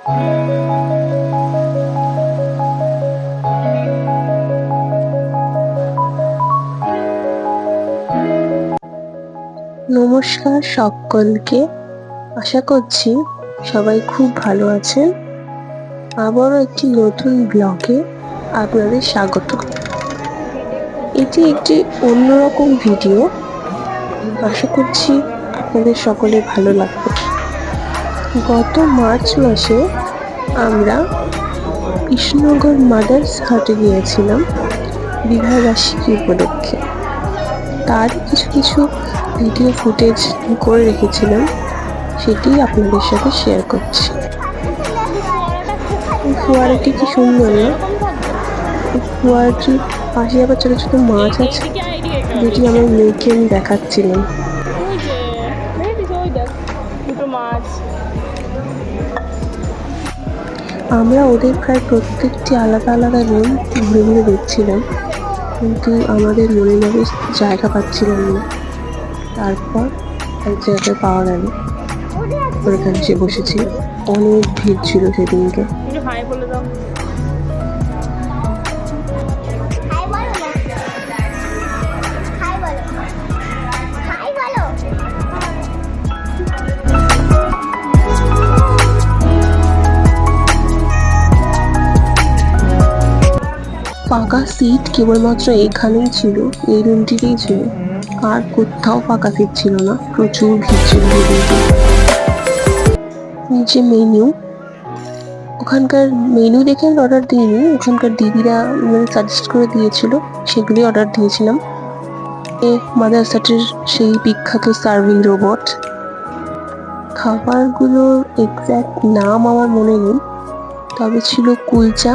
নমস্কার সকলকে, আশা করছি সবাই খুব ভালো আছেন। আবারও একটি নতুন ব্লগে আপনাদের স্বাগত। এটি একটি অন্যরকম ভিডিও, আশা করছি আপনাদের সকলে ভালো লাগবে। গত মার্চ মাসে আমরা কৃষ্ণনগর মাদার্স হাটে গিয়েছিলাম বিবাহবার্ষিকী উপলক্ষে। তার কিছু ভিডিও ফুটেজ করে রেখেছিলাম, সেটি আপনাদের সাথে শেয়ার করছি। ফোয়ারাটি কি সুন্দর না? ফোয়ারাটির পাশে আবার ছোট ছোট মাছ আছে, যেটি আমার মেয়েকে আমি দেখাচ্ছিলাম। আমরা ওদের প্রায় প্রত্যেকটি আলাদা আলাদা রুম ঘুরে ঘুরে দেখছিলাম, কিন্তু আমাদের মনে ভাবে জায়গা পাচ্ছিলাম না। তারপর এক জায়গায় পাওয়া গেল, ওখানে সে বসেছি। অনেক ভিড় ছিল সেদিনকে। ফাঁকা সিট কেবলমাত্র এখানেই ছিল, এই রুমটিতেই ছিল, আর কোথাও ফাঁকা সিট ছিল না। প্রচুর ভিড় ছিল। নিচে মেনু, ওখানকার মেনু দেখে অর্ডার দিইনি, ওখানকার দিদিরা সাজেস্ট করে দিয়েছিল, সেগুলি অর্ডার দিয়েছিলাম। মাদার্স হাটের সেই বিখ্যাত সার্ভিং রোবট। খাবারগুলোর এক্স্যাক্ট নাম আমার মনে নেই, তবে ছিল কুলচা,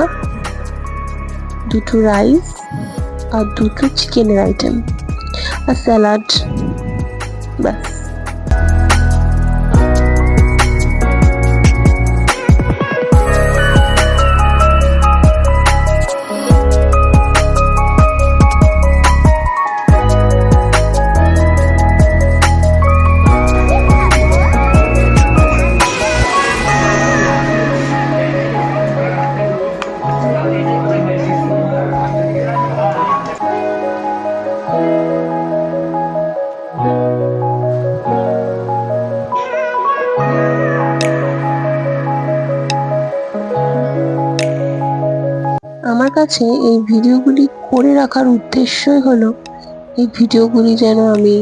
দুটো রাইস আর দুটো চিকেনের আইটেম আর স্যালাড, ব্যাস। আমার কাছে এই ভিডিওগুলি করে রাখার উদ্দেশ্যই হলো, এই ভিডিওগুলি যেন আমি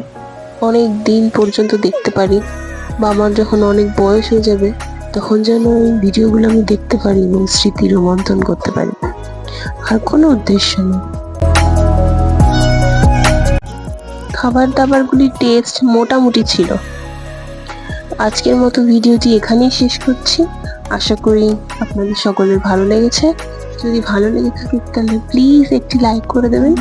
অনেক দিন পর্যন্ত দেখতে পারি, বা আমার যখন অনেক বয়স হয়ে যাবে তখন যেন এই ভিডিওগুলো আমি দেখতে পারি এবং স্মৃতি রোমন্থন করতে পারি, আর কোনো উদ্দেশ্য নেই। খাবার দাবারগুলির টেস্ট মোটামুটি ছিল। আজকের মতো ভিডিওটি এখানেই শেষ করছি। আশা করি আপনাদের সকলের ভালো লেগেছে। যদি ভালো লেগে থাকে তাহলে প্লিজ একটি লাইক করে দেবেন।